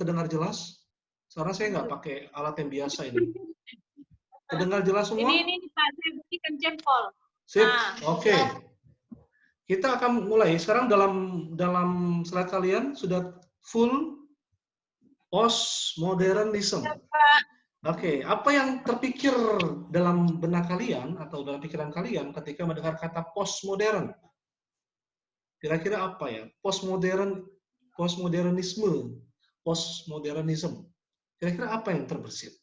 kedengar jelas? Sekarang saya nggak pakai alat yang biasa ini. Kedengar jelas semua? Ini Pak, saya berikan jempol. Sip, Nah, oke. Kita akan mulai. Sekarang dalam slide kalian sudah full postmodernism. Oke, apa yang terpikir dalam benak kalian atau dalam pikiran kalian ketika mendengar kata postmodern? Kira-kira apa ya? Postmodernisme, postmodernism. Kira-kira apa yang terbersit?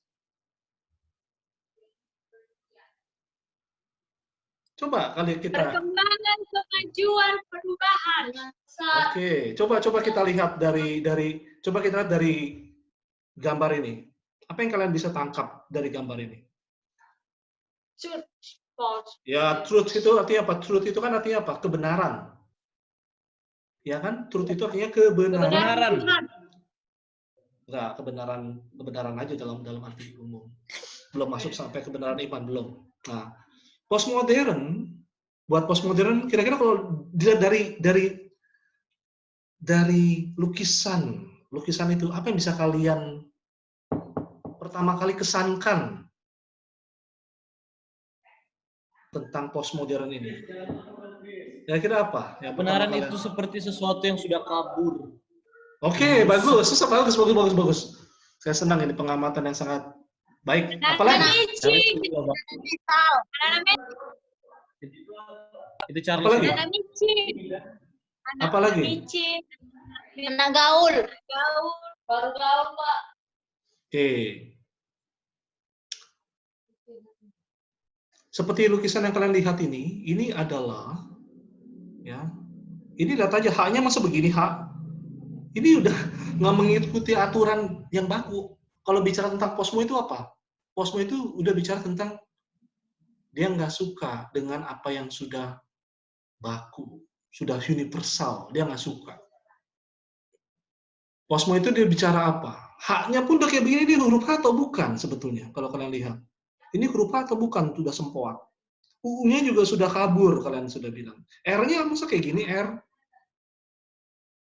Coba kali kita. Perkembangan, kemajuan, perubahan. Oke, coba kita lihat dari gambar ini. Apa yang kalian bisa tangkap dari gambar ini? Ya, truth itu artinya apa? Truth itu kan artinya apa? Kebenaran. Ya kan? Truth itu artinya kebenaran. Enggak, kebenaran aja dalam arti umum. Belum masuk sampai kebenaran iman, belum. Nah, buat postmodern kira-kira kalau dilihat dari lukisan itu apa yang bisa kalian pertama kali kesankan tentang postmodern ini? Kira-kira apa? Ya, kebenaran itu seperti sesuatu yang sudah kabur. Oke, bagus. Bagus. Saya senang ini pengamatan yang sangat baik. Apalagi? Itu Charles. Apalagi? Anak gaul. Baru gaul, Pak. Oke. Seperti lukisan yang kalian lihat ini adalah ya. Ini lihat aja haknya masa begini hak. Ini udah nggak mengikuti aturan yang baku. Kalau bicara tentang posmo itu apa? Posmo itu udah bicara tentang dia nggak suka dengan apa yang sudah baku, sudah universal. Dia nggak suka. Posmo itu dia bicara apa? Haknya pun udah kayak begini, dia huruf H atau bukan sebetulnya kalau kalian lihat. Ini huruf H atau bukan, sudah sempoat. U-nya juga sudah kabur, kalian sudah bilang. R-nya masa kayak gini, R?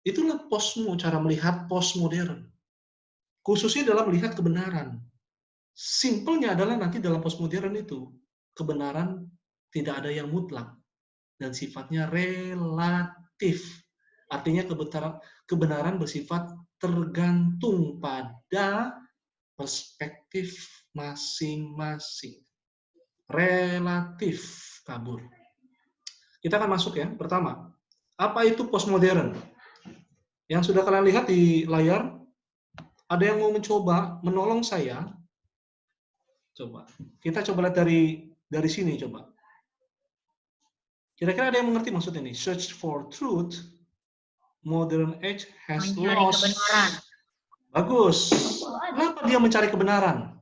Itulah posmo, cara melihat postmodern. Khususnya dalam melihat kebenaran. Simpelnya adalah nanti dalam postmodern itu, kebenaran tidak ada yang mutlak. Dan sifatnya relatif. Artinya kebenaran bersifat tergantung pada perspektif masing-masing. Relatif kabur. Kita akan masuk ya. Pertama, apa itu postmodern? Yang sudah kalian lihat di layar, ada yang mau mencoba menolong saya? Coba. Kita coba lihat dari sini coba. Kira-kira ada yang mengerti maksud ini? Search for truth, modern age has lost. Kebenaran. Bagus. Kenapa dia mencari kebenaran?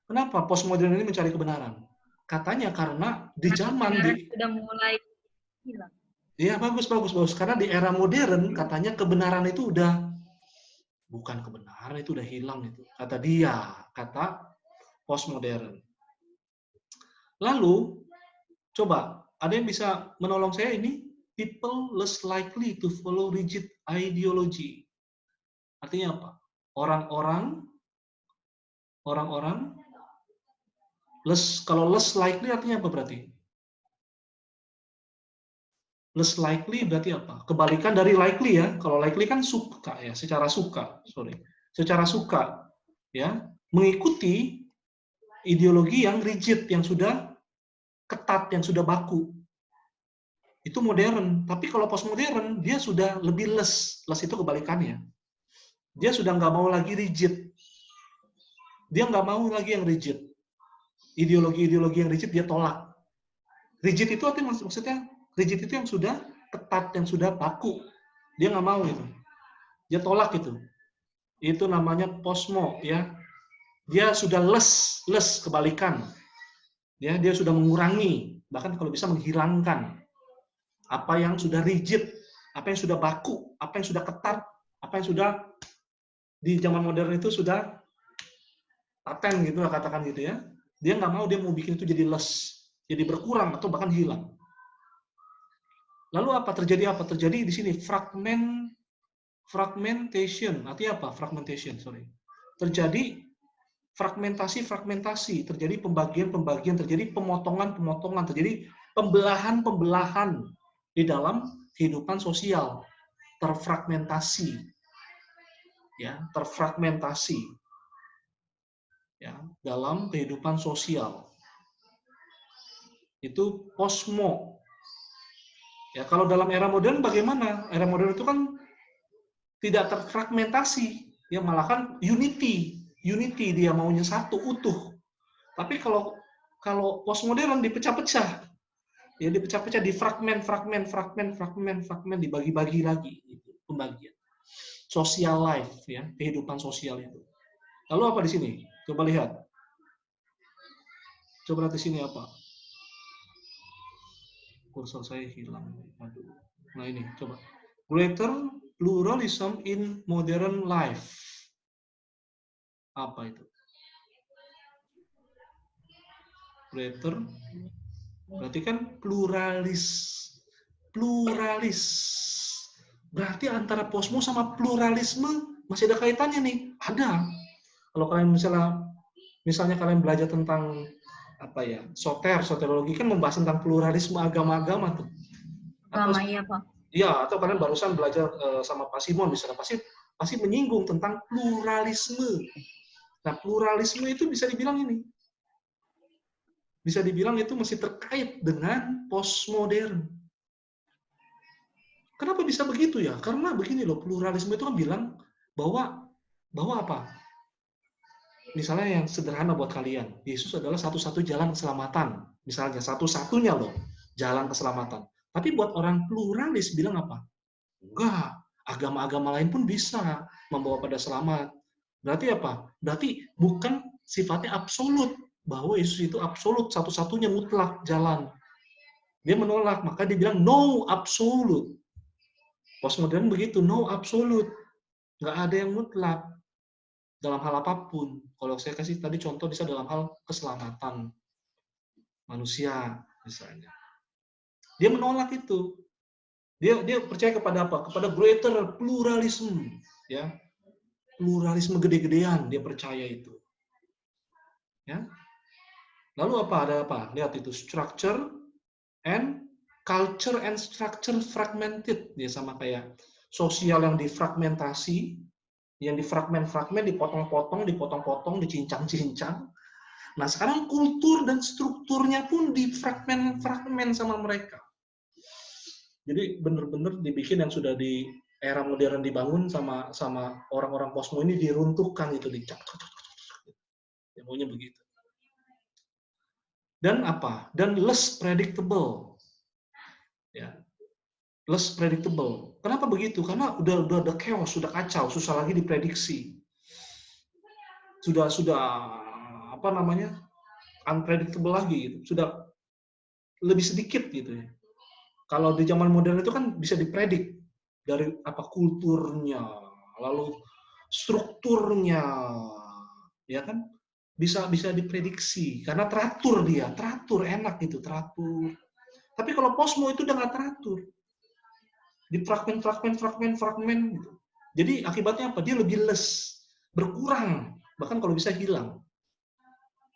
Kenapa postmodern ini mencari kebenaran? Katanya karena di zaman sudah mulai hilang. Iya, bagus. Karena di era modern katanya kebenaran itu udah bukan kebenaran, itu udah hilang itu. Kata dia, kata postmodern. Lalu coba ada yang bisa menolong saya ini? People less likely to follow rigid ideology. Artinya apa? Orang-orang kalau less likely artinya apa berarti? Less likely berarti apa? Kebalikan dari likely ya. Kalau likely kan suka ya, secara suka ya, mengikuti ideologi yang rigid, yang sudah ketat, yang sudah baku. Itu modern. Tapi kalau postmodern, dia sudah lebih less. Less itu kebalikannya. Dia sudah nggak mau lagi rigid. Dia nggak mau lagi yang rigid. Ideologi-ideologi yang rigid dia tolak. Rigid itu artinya maksudnya rigid itu yang sudah ketat, yang sudah baku. Dia nggak mau itu. Dia tolak itu. Itu namanya posmo, ya. Dia sudah less kebalikan. Ya, dia sudah mengurangi, bahkan kalau bisa menghilangkan apa yang sudah rigid, apa yang sudah baku, apa yang sudah ketat, apa yang sudah di zaman modern itu sudah paten gitu lah, katakan gitu ya. Dia nggak mau, dia mau bikin itu jadi less, jadi berkurang atau bahkan hilang. Lalu apa terjadi? Terjadi di sini fragmentation. Artinya apa? Fragmentation, sorry. Terjadi fragmentasi, terjadi pembagian, terjadi pemotongan, terjadi pembelahan di dalam kehidupan sosial, terfragmentasi, ya, ya, dalam kehidupan sosial. Itu posmo. Ya, kalau dalam era modern bagaimana? Era modern itu kan tidak terfragmentasi, ya, malahan unity dia maunya satu utuh. Tapi kalau postmodern dipecah-pecah, ya, dipecah-pecah, di fragmen, dibagi-bagi lagi, gitu, pembagian. Social life, ya, kehidupan sosial itu. Lalu apa di sini? Coba lihat. Coba lihat di sini apa? Kursor saya hilang. Aduh. Nah ini, coba. Greater pluralism in modern life. Apa itu? Greater, berarti kan pluralis. Berarti antara posmo sama pluralisme masih ada kaitannya nih. Ada. Kalau kalian misalnya kalian belajar tentang apa ya, soteriologi kan membahas tentang pluralisme agama-agama tuh. Agama, iya Pak. Iya, atau kalian barusan belajar sama Pak Simon misalnya, pasti menyinggung tentang pluralisme. Nah, pluralisme itu bisa dibilang ini. Bisa dibilang itu masih terkait dengan postmodern. Kenapa bisa begitu ya? Karena begini loh, pluralisme itu kan bilang bahwa apa? Misalnya yang sederhana buat kalian, Yesus adalah satu-satu jalan keselamatan. Misalnya satu-satunya loh jalan keselamatan. Tapi buat orang pluralis bilang apa? Enggak, agama-agama lain pun bisa membawa pada selamat. Berarti apa? Berarti bukan sifatnya absolut, bahwa Yesus itu absolut, satu-satunya mutlak jalan. Dia menolak, maka dia bilang no absolute. Postmodern begitu, no absolute. Nggak ada yang mutlak dalam hal apapun. Kalau saya kasih tadi contoh bisa dalam hal keselamatan manusia misalnya. Dia menolak itu. Dia percaya kepada apa? Kepada greater pluralism, ya. Pluralisme gede-gedean, dia percaya itu. Ya. Lalu apa? Ada apa? Lihat itu, structure and culture and structure fragmented. Dia sama kayak sosial yang difragmentasi, yang difragmen-fragmen, dipotong-potong, dicincang-cincang. Nah, sekarang kultur dan strukturnya pun difragmen-fragmen sama mereka. Jadi benar-benar dibikin yang sudah di era modern dibangun sama orang-orang posmo ini diruntuhkan itu, dicak. Ya, maunya begitu. Dan apa? Dan less predictable. Ya. Less predictable. Kenapa begitu? Karena udah ada chaos, sudah kacau, susah lagi diprediksi. Sudah apa namanya? Unpredictable lagi gitu. Sudah lebih sedikit gitu ya. Kalau di zaman modern itu kan bisa dipredik dari apa kulturnya, lalu strukturnya, ya kan? Bisa diprediksi karena teratur dia, teratur enak gitu, teratur. Tapi kalau posmo itu udah nggak teratur, di fragmen gitu. Jadi akibatnya apa? Dia lebih less, berkurang, bahkan kalau bisa hilang.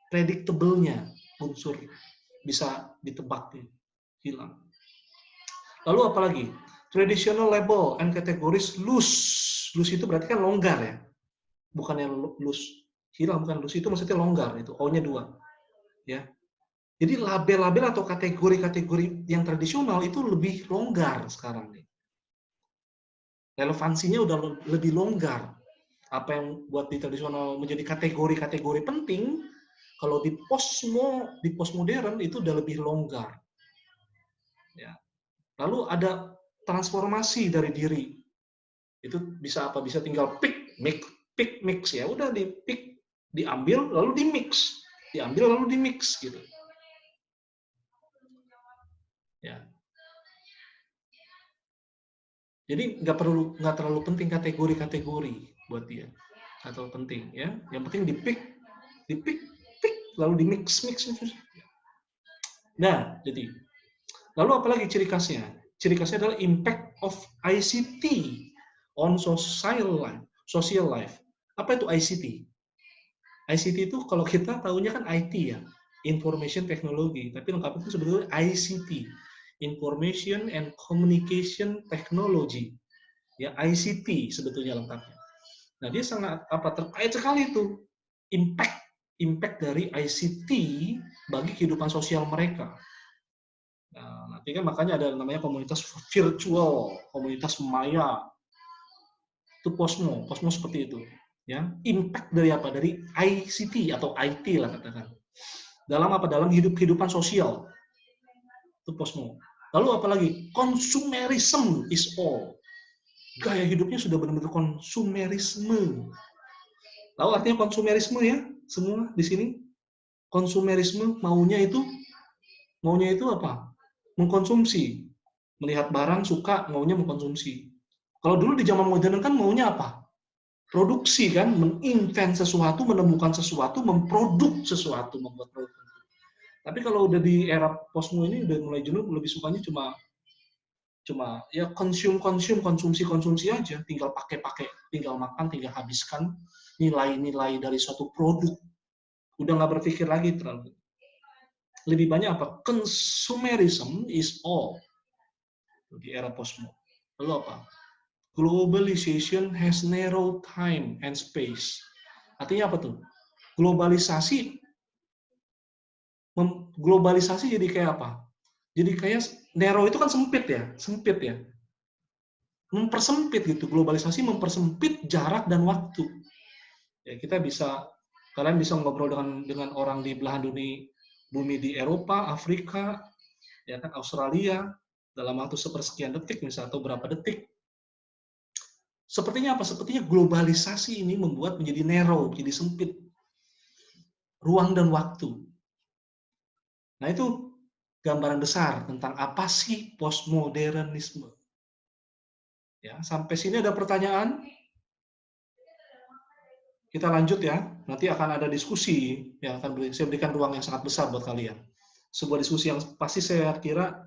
Predictable-nya unsur bisa ditebak, hilang. Lalu apa lagi? Traditional label and categories loose. Loose itu berarti kan longgar ya, bukan yang loose. Hilang, bukan loose, itu maksudnya longgar, itu O-nya 2. Ya. Jadi label-label atau kategori-kategori yang tradisional itu lebih longgar sekarang nih. Relevansinya udah lebih longgar. Apa yang buat di tradisional menjadi kategori-kategori penting, kalau di postmodern itu udah lebih longgar. Ya. Lalu ada transformasi dari diri. Itu bisa apa? Bisa tinggal pick mix ya. Udah di pick, diambil lalu di mix. Diambil lalu di mix gitu. Ya. Jadi nggak terlalu penting kategori-kategori buat dia. Nggak terlalu penting ya. Yang penting di pick lalu di mix. Nah, jadi lalu apalagi ciri khasnya? Ciri khasnya adalah impact of ICT on social life. Apa itu ICT? ICT itu kalau kita tahunya kan IT ya, Information Technology, tapi lengkap itu sebetulnya ICT, Information and Communication Technology. Ya, ICT sebetulnya lengkapnya. Nah, dia sangat terkait sekali itu impact dari ICT bagi kehidupan sosial mereka. Nah, nanti kan makanya ada namanya komunitas virtual, komunitas maya. Itu Posmo seperti itu. Ya, impact dari apa? Dari ICT atau IT lah katakan. Dalam kehidupan sosial. Itu Posmo. Lalu apalagi? Consumerism is all. Gaya hidupnya sudah benar-benar konsumerisme. Tahu artinya konsumerisme ya? Semua di sini. Konsumerisme maunya itu apa? Mengkonsumsi. Melihat barang suka, maunya mengkonsumsi. Kalau dulu di zaman modern kan maunya apa? Produksi kan, menginvent sesuatu, menemukan sesuatu, memproduk sesuatu, membuat produk. Tapi kalau udah di era Posmo ini udah mulai jenuh, lebih sukanya cuma ya konsumsi aja, tinggal pakai, tinggal makan, tinggal habiskan nilai-nilai dari suatu produk. Udah nggak berpikir lagi terlalu. Lebih banyak apa? Consumerism is all di era Posmo. Lalu apa? Globalization has narrow time and space. Artinya apa tuh? Globalisasi jadi kayak apa? Jadi kayak narrow itu kan sempit ya. Mempersempit gitu. Globalisasi mempersempit jarak dan waktu. Ya, kalian bisa ngobrol dengan orang di belahan bumi di Eropa, Afrika, ya kan, Australia dalam waktu sepersekian detik misalnya atau berapa detik. Sepertinya apa? Sepertinya globalisasi ini membuat menjadi narrow, jadi sempit ruang dan waktu. Nah, itu gambaran besar tentang apa sih postmodernisme. Ya, sampai sini ada pertanyaan? Kita lanjut ya. Nanti akan ada diskusi yang saya berikan ruang yang sangat besar buat kalian. Sebuah diskusi yang pasti saya kira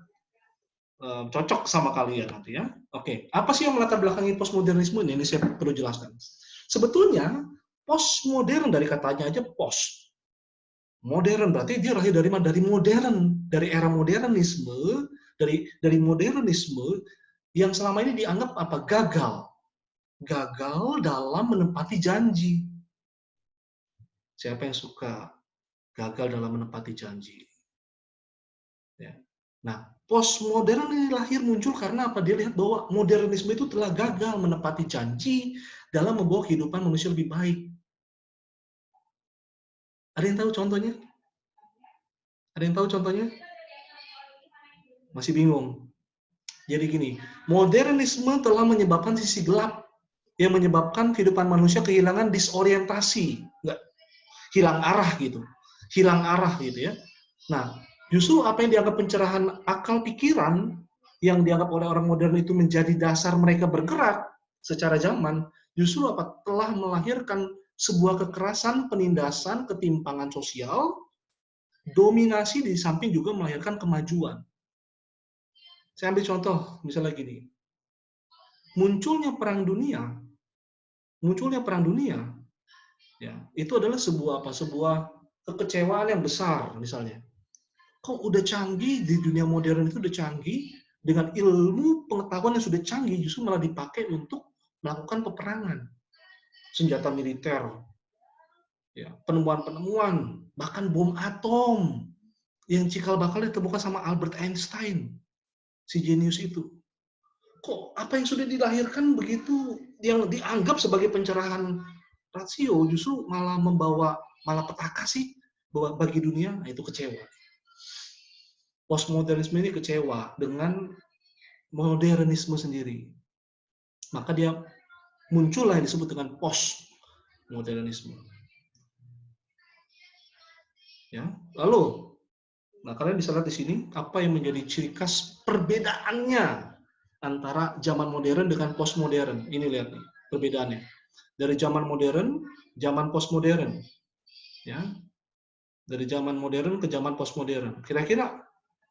cocok sama kalian nanti ya. Oke, apa sih yang melatar belakangi postmodernisme ini? Ini saya perlu jelaskan. Sebetulnya postmodern dari katanya aja post. Modern berarti dia lahir dari modern, dari era modernisme, dari modernisme yang selama ini dianggap apa? Gagal dalam menepati janji. Siapa yang suka gagal dalam menepati janji? Ya. Nah, postmodern ini lahir muncul karena apa? Dia lihat bahwa modernisme itu telah gagal menepati janji dalam membawa kehidupan manusia lebih baik. Ada yang tahu contohnya? Ada yang tahu contohnya? Masih bingung? Jadi gini, modernisme telah menyebabkan sisi gelap yang menyebabkan kehidupan manusia kehilangan disorientasi, hilang arah gitu ya. Nah, justru apa yang dianggap pencerahan akal pikiran yang dianggap oleh orang modern itu menjadi dasar mereka bergerak secara zaman, justru apa? Telah melahirkan sebuah kekerasan, penindasan, ketimpangan sosial, dominasi di samping juga melahirkan kemajuan. Saya ambil contoh, misalnya gini. Munculnya perang dunia, ya, itu adalah sebuah kekecewaan yang besar misalnya. Kok udah canggih di dunia modern itu udah canggih, dengan ilmu pengetahuan yang sudah canggih justru malah dipakai untuk melakukan peperangan. Senjata militer, ya, penemuan-penemuan, bahkan bom atom yang cikal bakal ditemukan sama Albert Einstein, si jenius itu. Kok apa yang sudah dilahirkan begitu yang dianggap sebagai pencerahan rasio justru malah petaka sih bagi dunia? Nah, itu kecewa. Postmodernisme ini kecewa dengan modernisme sendiri. Maka dia muncullah yang disebut dengan postmodernisme. Ya, lalu, nah kalian bisa lihat di sini apa yang menjadi ciri khas perbedaannya antara zaman modern dengan postmodern. Ini lihat nih perbedaannya. Dari zaman modern, zaman postmodern. Ya. Dari zaman modern ke zaman postmodern. Kira-kira